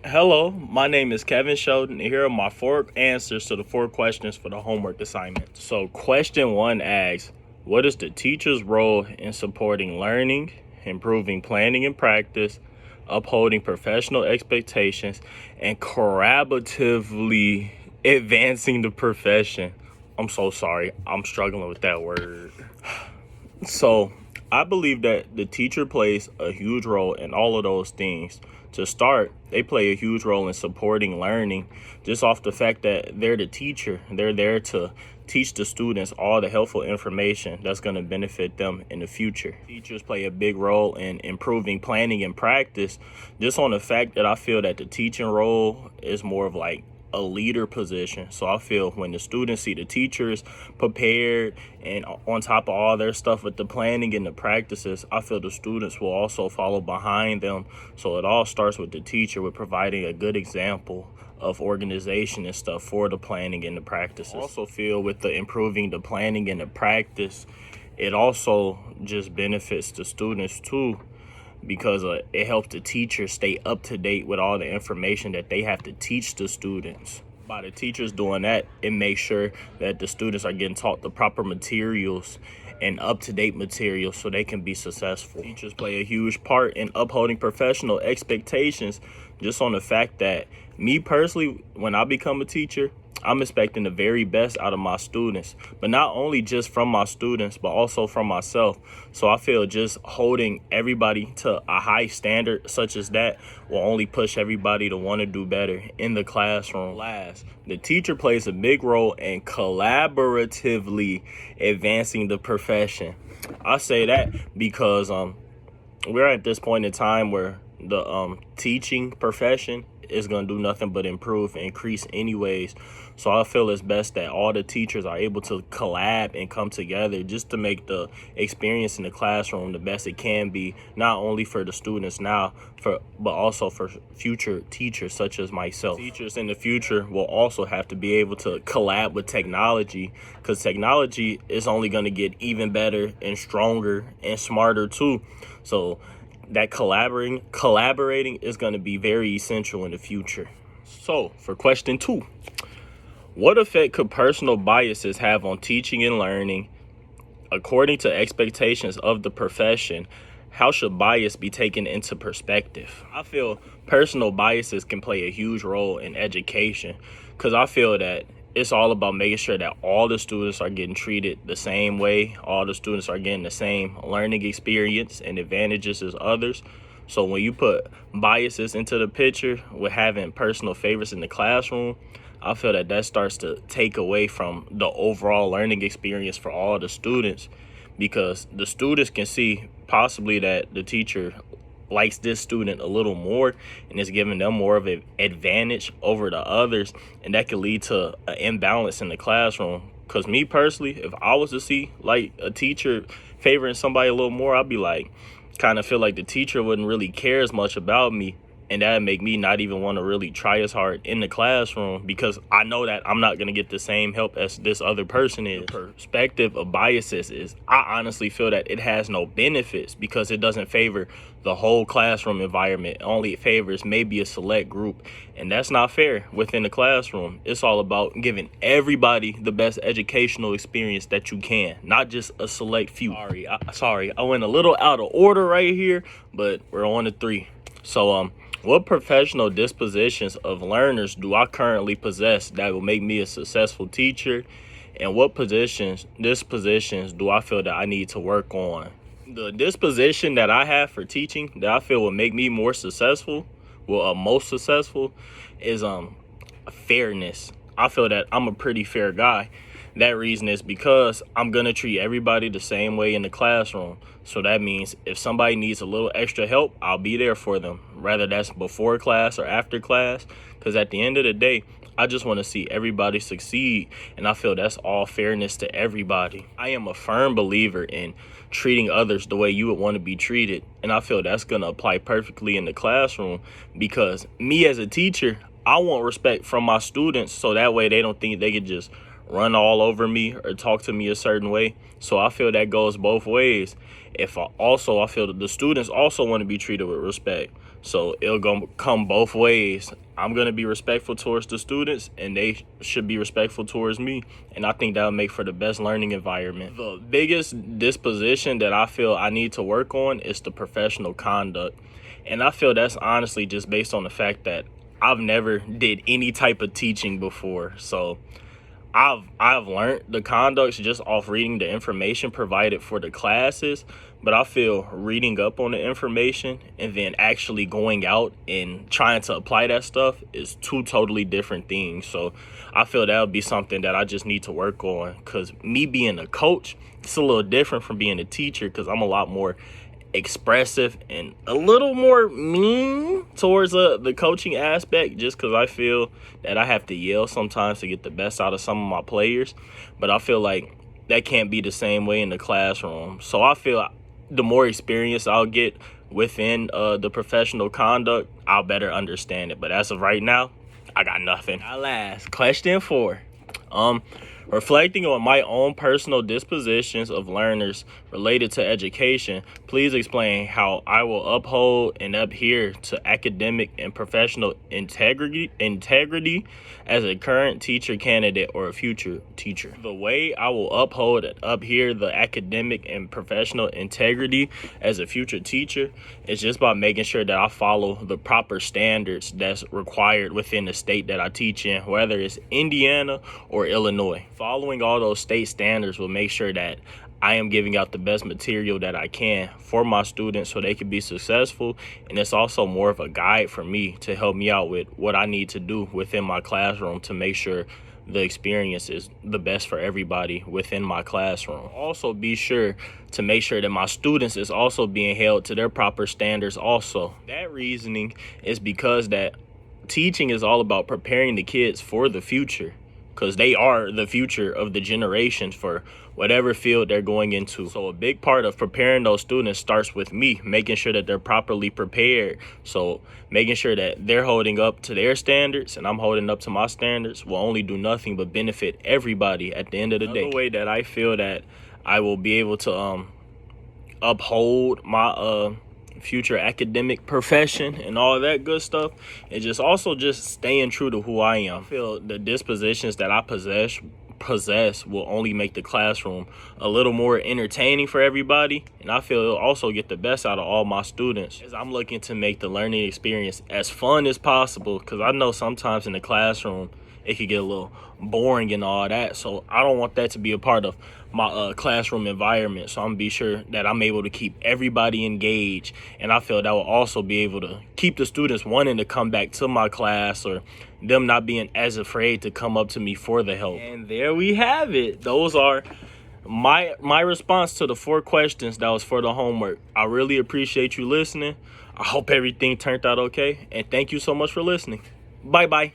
Hello, my name is Kevin Sheldon, and here are my four answers to the four questions for the homework assignment. So, question one asks, what is the teacher's role in supporting learning, improving planning and practice, upholding professional expectations, and collaboratively advancing the profession? I'm so sorry, I'm struggling with that word. So, I believe that the teacher plays a huge role in all of those things. To start, they play a huge role in supporting learning just off the fact that they're the teacher. They're there to teach the students all the helpful information that's going to benefit them in the future. Teachers play a big role in improving planning and practice just on the fact that I feel that the teaching role is more of like a leader position. So I feel when the students see the teachers prepared and on top of all their stuff with the planning and the practices, I feel the students will also follow behind them. So it all starts with the teacher with providing a good example of organization and stuff for the planning and the practices. I also feel with the improving the planning and the practice, it also just benefits the students too, because it helps the teachers stay up to date with all the information that they have to teach the students. By the teachers doing that, it makes sure that the students are getting taught the proper materials and up-to-date materials so they can be successful. Teachers play a huge part in upholding professional expectations just on the fact that me personally, when I become a teacher, I'm expecting the very best out of my students, but not only just from my students, but also from myself. So I feel just holding everybody to a high standard such as that will only push everybody to want to do better in the classroom. Last, the teacher plays a big role in collaboratively advancing the profession. I say that because we're at this point in time where the teaching profession is going to do nothing but improve and increase anyways. So I feel it's best that all the teachers are able to collab and come together just to make the experience in the classroom the best it can be, not only for the students now, but also for future teachers such as myself. Teachers in the future will also have to be able to collab with technology, because technology is only going to get even better and stronger and smarter too. So that collaborating is going to be very essential in the future. So for question two, what effect could personal biases have on teaching and learning? According to expectations of the profession, how should bias be taken into perspective? I feel personal biases can play a huge role in education, because I feel that it's all about making sure that all the students are getting treated the same way. All the students are getting the same learning experience and advantages as others. So when you put biases into the picture with having personal favorites in the classroom, I feel that that starts to take away from the overall learning experience for all the students, because the students can see possibly that the teacher likes this student a little more and is giving them more of an advantage over the others, and that could lead to an imbalance in the classroom. Because me personally, if I was to see like a teacher favoring somebody a little more, I'd be like, kind of feel like the teacher wouldn't really care as much about me, and that'd make me not even want to really try as hard in the classroom, because I know that I'm not going to get the same help as this other person is. The perspective of biases is, I honestly feel that it has no benefits, because it doesn't favor the whole classroom environment. It only favors maybe a select group, and that's not fair within the classroom. It's all about giving everybody the best educational experience that you can, not just a select few. Sorry, I went a little out of order right here, but we're on to three. So what professional dispositions of learners do I currently possess that will make me a successful teacher? And what dispositions do I feel that I need to work on? The disposition that I have for teaching that I feel will make me more successful, most successful, is fairness. I feel that I'm a pretty fair guy. That reason is because I'm going to treat everybody the same way in the classroom. So that means if somebody needs a little extra help, I'll be there for them, whether that's before class or after class, because at the end of the day, I just want to see everybody succeed, and I feel that's all fairness to everybody. I am a firm believer in treating others the way you would want to be treated, and I feel that's going to apply perfectly in the classroom, because me as a teacher, I want respect from my students, so that way they don't think they could just run all over me or talk to me a certain way. So I feel that goes both ways. I feel that the students also want to be treated with respect. So it'll come both ways. I'm going to be respectful towards the students, and they should be respectful towards me. And I think that'll make for the best learning environment. The biggest disposition that I feel I need to work on is the professional conduct. And I feel that's honestly just based on the fact that I've never did any type of teaching before. So I've learned the conducts just off reading the information provided for the classes, but I feel reading up on the information and then actually going out and trying to apply that stuff is two totally different things. So I feel that would be something that I just need to work on, because me being a coach, it's a little different from being a teacher, because I'm a lot more expressive and a little more mean towards the coaching aspect, just because I feel that I have to yell sometimes to get the best out of some of my players. But I feel like that can't be the same way in the classroom. So I feel the more experience I'll get within the professional conduct, I'll better understand it. But as of right now, I got nothing. Now last, question 4. Reflecting on my own personal dispositions of learners related to education, please explain how I will uphold and adhere to academic and professional integrity as a current teacher candidate or a future teacher. The way I will uphold and adhere the academic and professional integrity as a future teacher is just by making sure that I follow the proper standards that's required within the state that I teach in, whether it's Indiana or Illinois. Following all those state standards will make sure that I am giving out the best material that I can for my students so they can be successful. And it's also more of a guide for me to help me out with what I need to do within my classroom to make sure the experience is the best for everybody within my classroom. Also be sure to make sure that my students is also being held to their proper standards also. That reasoning is because that teaching is all about preparing the kids for the future, because they are the future of the generations for whatever field they're going into. So a big part of preparing those students starts with me, making sure that they're properly prepared. So making sure that they're holding up to their standards and I'm holding up to my standards will only do nothing but benefit everybody at the end of the day. Another way that I feel that I will be able to uphold my future academic profession and all of that good stuff, and just staying true to who I am. I feel the dispositions that I possess will only make the classroom a little more entertaining for everybody, and I feel it'll also get the best out of all my students, as I'm looking to make the learning experience as fun as possible, because I know sometimes in the classroom it could get a little boring and all that. So I don't want that to be a part of my classroom environment. So I'm gonna be sure that I'm able to keep everybody engaged, and I feel that will also be able to keep the students wanting to come back to my class, or them not being as afraid to come up to me for the help. And there we have it. Those are my response to the 4 questions that was for the homework. I really appreciate you listening. I hope everything turned out okay, and thank you so much for listening. Bye bye.